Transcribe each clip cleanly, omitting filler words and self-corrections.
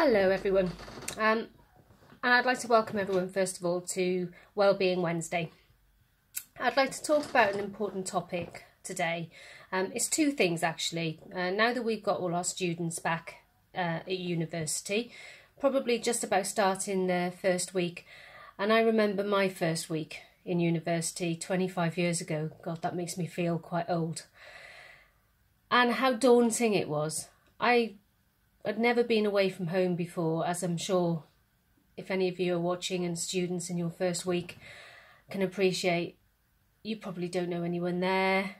Hello everyone, and I'd like to welcome everyone first of all to Wellbeing Wednesday. I'd like to talk about an important topic today. It's two things actually. Now that we've got all our students back at university, probably just about starting their first week, and I remember my first week in university 25 years ago. God, that makes me feel quite old. And how daunting it was. I'd never been away from home before, as I'm sure if any of you are watching and students in your first week can appreciate. You probably don't know anyone there.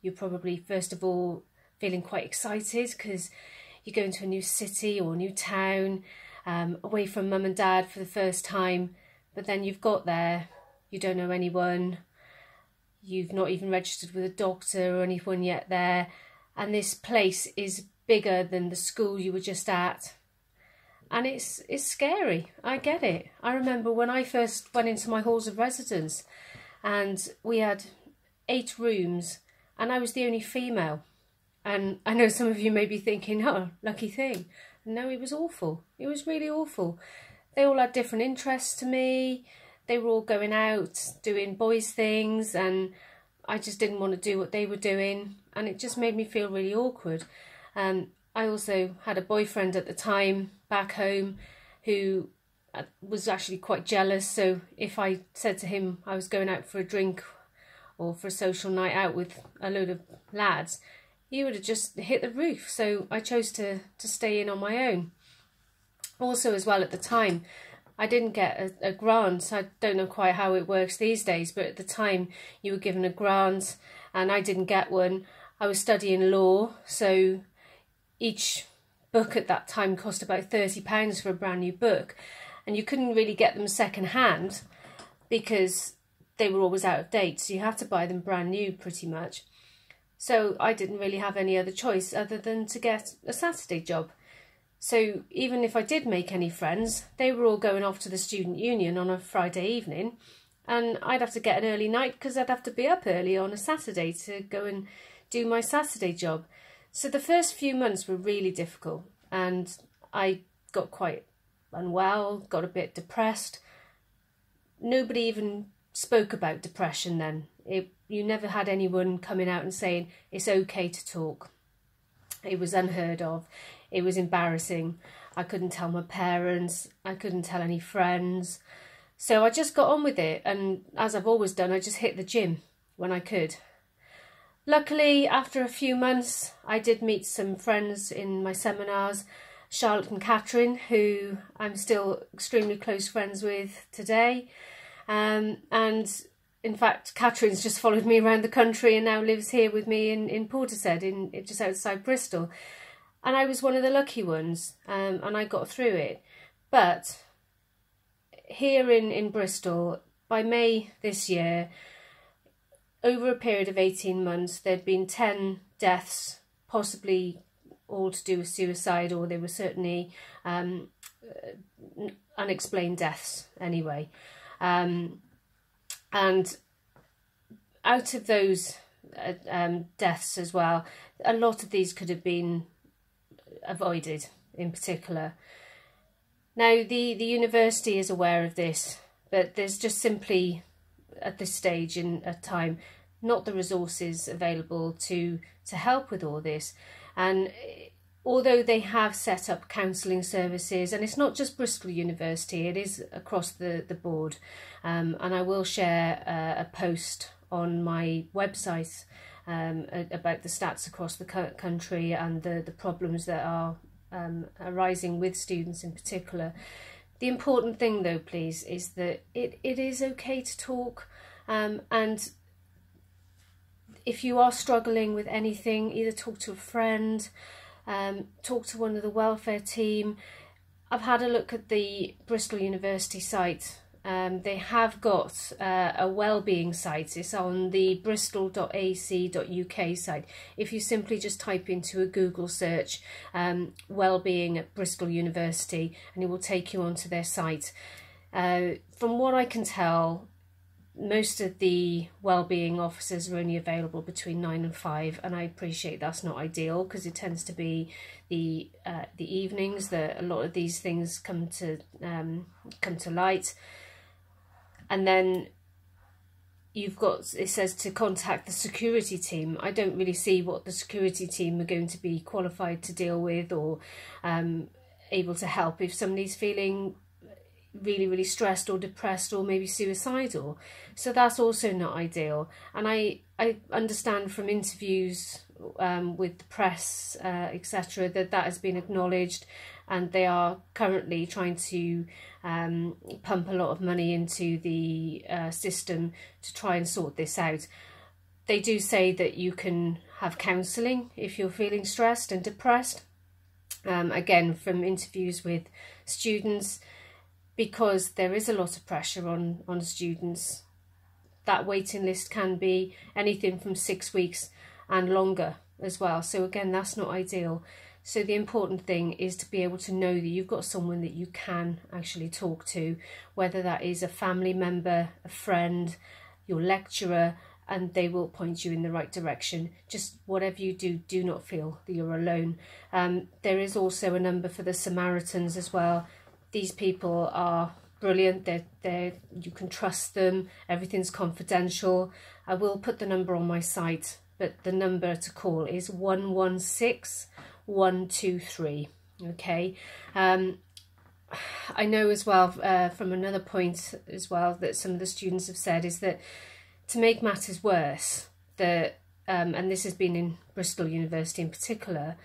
You're probably, first of all, feeling quite excited because you're going to a new city or a new town, away from mum and dad for the first time. But then you've got there, you don't know anyone, you've not even registered with a doctor or anyone yet there, and this place is bigger than the school you were just at, and it's scary. I get it. I remember when I first went into my halls of residence and we had 8 rooms and I was the only female, and I know some of you may be thinking, oh, lucky thing. No, it was awful. It was really awful. They all had different interests to me. They were all going out doing boys things and I just didn't want to do what they were doing, and it just made me feel really awkward. I also had a boyfriend at the time back home who was actually quite jealous, so if I said to him I was going out for a drink or for a social night out with a load of lads, he would have just hit the roof. So I chose to stay in on my own. Also as well, at the time I didn't get a grant. I don't know quite how it works these days, but at the time you were given a grant and I didn't get one. I was studying law, so each book at that time cost about £30 for a brand new book, and you couldn't really get them second hand because they were always out of date, so you had to buy them brand new pretty much. So I didn't really have any other choice other than to get a Saturday job. So even if I did make any friends, they were all going off to the student union on a Friday evening, and I'd have to get an early night because I'd have to be up early on a Saturday to go and do my Saturday job. So the first few months were really difficult, and I got quite unwell, got a bit depressed. Nobody even spoke about depression then. You never had anyone coming out and saying it's okay to talk. It was unheard of. It was embarrassing. I couldn't tell my parents. I couldn't tell any friends. So I just got on with it, and as I've always done, I just hit the gym when I could. Luckily, after a few months, I did meet some friends in my seminars, Charlotte and Catherine, who I'm still extremely close friends with today. And in fact, Catherine's just followed me around the country and now lives here with me in Portishead, just outside Bristol. And I was one of the lucky ones, and I got through it. But here in Bristol, by May this year, over a period of 18 months, there'd been 10 deaths, possibly all to do with suicide, or they were certainly unexplained deaths anyway. And out of those deaths as well, a lot of these could have been avoided in particular. Now, the university is aware of this, but there's just simply, at this stage in a time, not the resources available to help with all this. And although they have set up counselling services, and it's not just Bristol University, it is across the board, and I will share a post on my website about the stats across the country and the problems that are arising with students in particular. The important thing though, please, is that it is okay to talk, and if you are struggling with anything, either talk to a friend, talk to one of the welfare team. I've had a look at the Bristol University site. They have got a wellbeing site. It's on the bristol.ac.uk site. If you simply just type into a Google search wellbeing at Bristol University, and it will take you onto their site. From what I can tell, most of the wellbeing officers are only available between 9 and 5, and I appreciate that's not ideal because it tends to be the evenings that a lot of these things come to light. And then you've got, it says to contact the security team. I don't really see what the security team are going to be qualified to deal with or able to help if somebody's feeling really stressed or depressed or maybe suicidal. So that's also not ideal. And I understand from interviews with the press, etc., that has been acknowledged, and they are currently trying to pump a lot of money into the system to try and sort this out. They do say that you can have counselling if you're feeling stressed and depressed. Again, from interviews with students, because there is a lot of pressure on students, that waiting list can be anything from 6 weeks and longer as well. So again, that's not ideal. So the important thing is to be able to know that you've got someone that you can actually talk to, whether that is a family member, a friend, your lecturer, and they will point you in the right direction. Just whatever you do, do not feel that you're alone. There is also a number for the Samaritans as well. These people are brilliant. You can trust them. Everything's confidential. I will put the number on my site, but the number to call is 116123. Okay. I know as well from another point as well that some of the students have said is that to make matters worse, that and this has been in Bristol University in particular,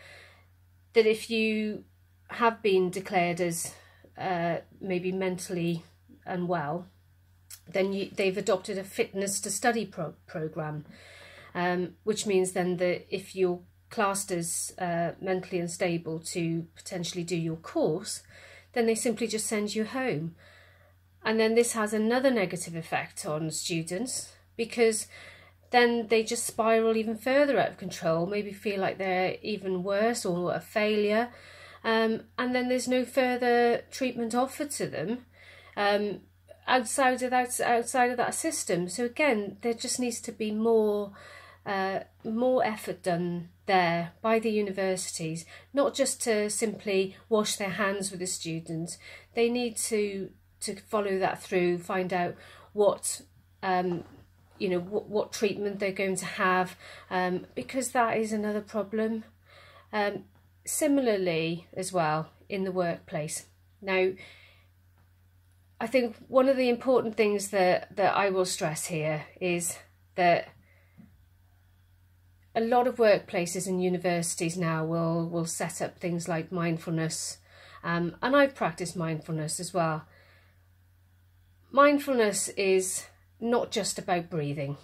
that if you have been declared as maybe mentally unwell, then they've adopted a fitness to study program, which means then that if you're classed as mentally unstable to potentially do your course, then they simply just send you home. And then this has another negative effect on students, because then they just spiral even further out of control, maybe feel like they're even worse or a failure. And then there's no further treatment offered to them outside of that system. So again, there just needs to be more effort done there by the universities, not just to simply wash their hands with the students. They need to follow that through, find out what what treatment they're going to have, because that is another problem. Similarly as well in the workplace. Now, I think one of the important things that I will stress here is that a lot of workplaces and universities now will set up things like mindfulness, and I've practiced mindfulness as well. Mindfulness is not just about breathing.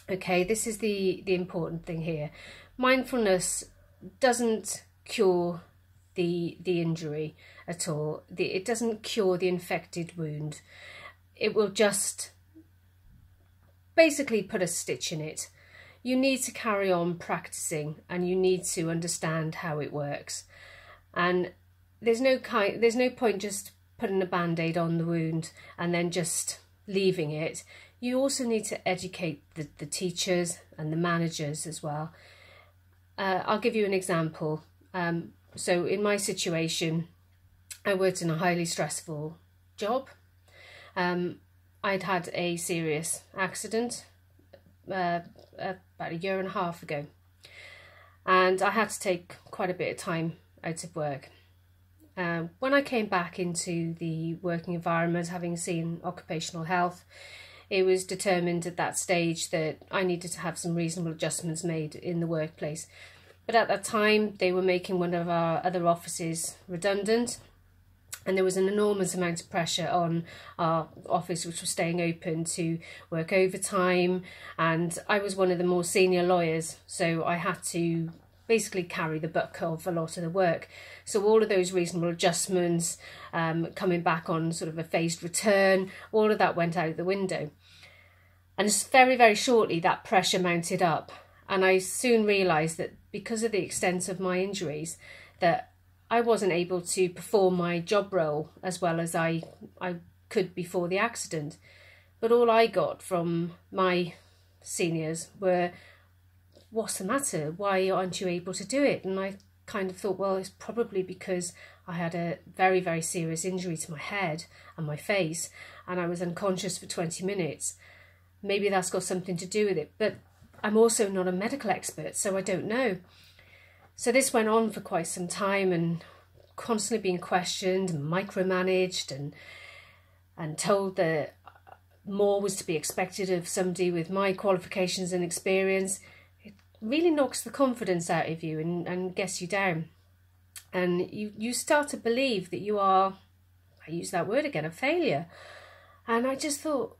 Okay, this is the important thing here. Mindfulness doesn't cure the injury at all. It doesn't cure the infected wound. It will just basically put a stitch in it. You need to carry on practicing, and you need to understand how it works. And there's no point just putting a band-aid on the wound and then just leaving it. You also need to educate the teachers and the managers as well. I'll give you an example. So in my situation, I worked in a highly stressful job. I'd had a serious accident about a year and a half ago, and I had to take quite a bit of time out of work. When I came back into the working environment, having seen occupational health, it was determined at that stage that I needed to have some reasonable adjustments made in the workplace. But at that time, they were making one of our other offices redundant, and there was an enormous amount of pressure on our office, which was staying open, to work overtime. And I was one of the more senior lawyers, so I had to basically carry the buck of a lot of the work. So all of those reasonable adjustments, coming back on sort of a phased return, all of that went out the window. And just very, very shortly, that pressure mounted up. And I soon realised that because of the extent of my injuries, that I wasn't able to perform my job role as well as I could before the accident. But all I got from my seniors were, what's the matter? Why aren't you able to do it? And I kind of thought, well, it's probably because I had a very, very serious injury to my head and my face, and I was unconscious for 20 minutes. Maybe that's got something to do with it, but I'm also not a medical expert, so I don't know. So this went on for quite some time, and constantly being questioned and micromanaged, and told that more was to be expected of somebody with my qualifications and experience. It really knocks the confidence out of you and gets you down. And you start to believe that you are, I use that word again, a failure. And I just thought,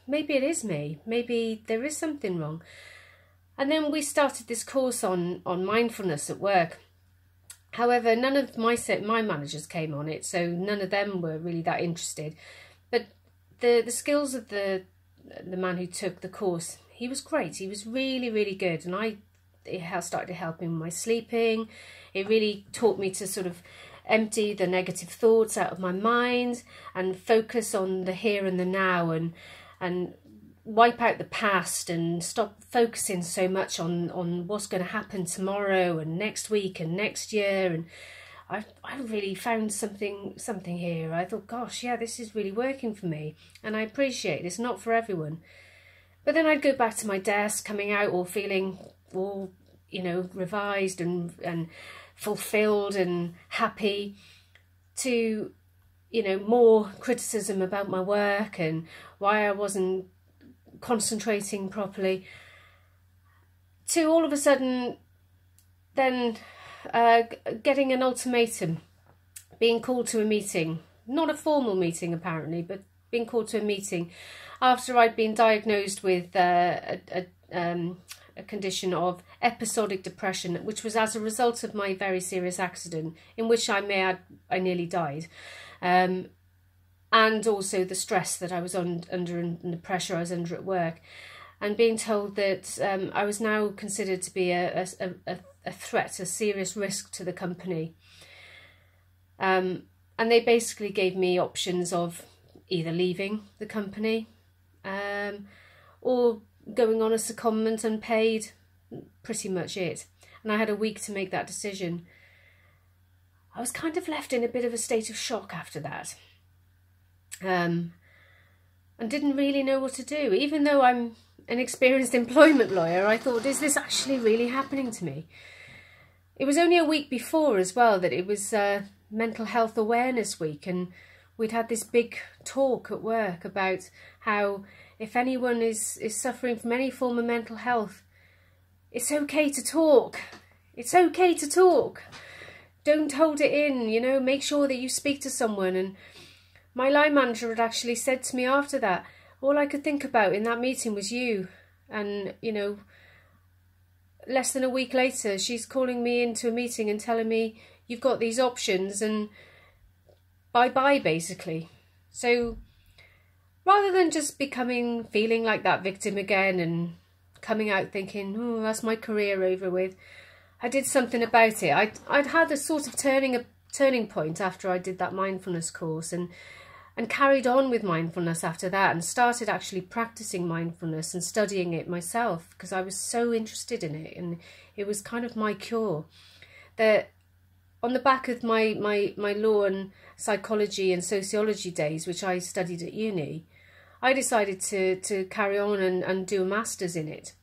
maybe it is me. Maybe there is something wrong. And then we started this course on mindfulness at work. However, none of my managers came on it, so none of them were really that interested. But the skills of the man who took the course, he was great. He was really, really good. And it started helping with my sleeping. It really taught me to sort of empty the negative thoughts out of my mind and focus on the here and the now, and wipe out the past and stop focusing so much on what's going to happen tomorrow and next week and next year. And I really found something here. I thought, gosh, yeah, this is really working for me, and I appreciate it. It's not for everyone. But then I'd go back to my desk, coming out all feeling all, revised and fulfilled and happy, to, more criticism about my work and why I wasn't concentrating properly, to all of a sudden then getting an ultimatum, being called to a meeting, not a formal meeting apparently, but being called to a meeting after I'd been diagnosed with a condition of episodic depression, which was as a result of my very serious accident, in which I nearly died, and also the stress that I was under and the pressure I was under at work, and being told that I was now considered to be a threat, a serious risk to the company. And they basically gave me options of either leaving the company or going on a secondment unpaid, pretty much it. And I had a week to make that decision. I was kind of left in a bit of a state of shock after that. And didn't really know what to do. Even though I'm an experienced employment lawyer, I thought, is this actually really happening to me? It was only a week before as well that it was Mental Health Awareness Week, and we'd had this big talk at work about how if anyone is suffering from any form of mental health, it's okay to talk. It's okay to talk. Don't hold it in, make sure that you speak to someone. And my line manager had actually said to me after that, all I could think about in that meeting was you. And, less than a week later, she's calling me into a meeting and telling me, you've got these options and bye-bye, basically. So rather than just feeling like that victim again and coming out thinking, oh, that's my career over with, I did something about it. I'd had a sort of turning point after I did that mindfulness course, and carried on with mindfulness after that, and started actually practicing mindfulness and studying it myself because I was so interested in it, and it was kind of my cure. That on the back of my law and psychology and sociology days, which I studied at uni, I decided to carry on and do a master's in it.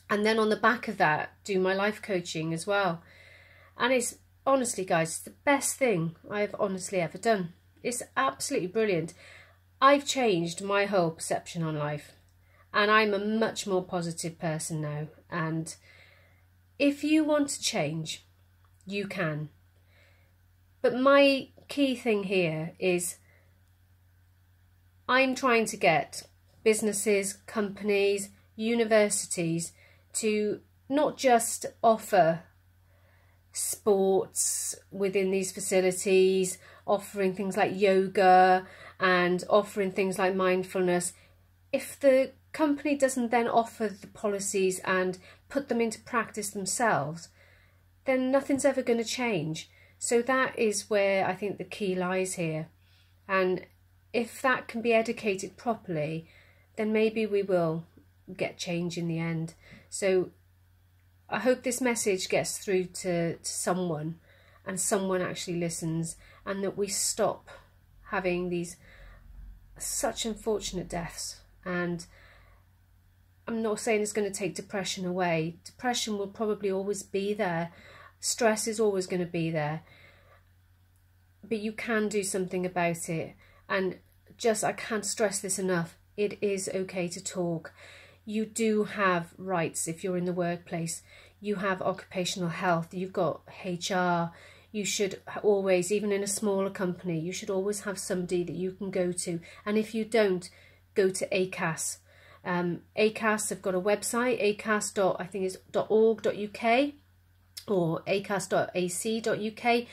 And then on the back of that, do my life coaching as well. And it's, honestly, guys, it's the best thing I've honestly ever done. It's absolutely brilliant. I've changed my whole perception on life, and I'm a much more positive person now. And if you want to change, you can. But my key thing here is I'm trying to get businesses, companies, universities to not just offer sports within these facilities, offering things like yoga and offering things like mindfulness. If the company doesn't then offer the policies and put them into practice themselves, then nothing's ever going to change. So that is where I think the key lies here. And if that can be educated properly, then maybe we will get change in the end. So I hope this message gets through to someone, and someone actually listens, and that we stop having these such unfortunate deaths. And I'm not saying it's going to take depression away. Depression will probably always be there. Stress is always going to be there. But you can do something about it. And just, I can't stress this enough, it is okay to talk. You do have rights if you're in the workplace. You have occupational health, you've got HR. You should always, even in a smaller company, you should always have somebody that you can go to. And if you don't, go to ACAS. ACAS have got a website, acas.org.uk or acas.ac.uk.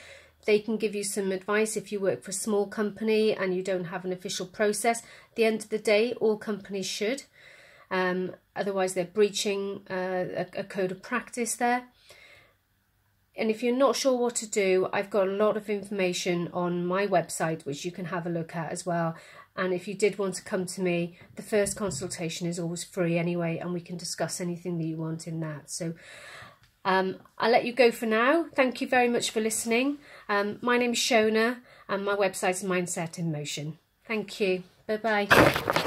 They can give you some advice if you work for a small company and you don't have an official process. At the end of the day, all companies should. Otherwise, they're breaching a code of practice there. And if you're not sure what to do, I've got a lot of information on my website, which you can have a look at as well. And if you did want to come to me, the first consultation is always free anyway, and we can discuss anything that you want in that. So I'll let you go for now. Thank you very much for listening. My name is Shona, and my website is Mindset in Motion. Thank you. Bye-bye.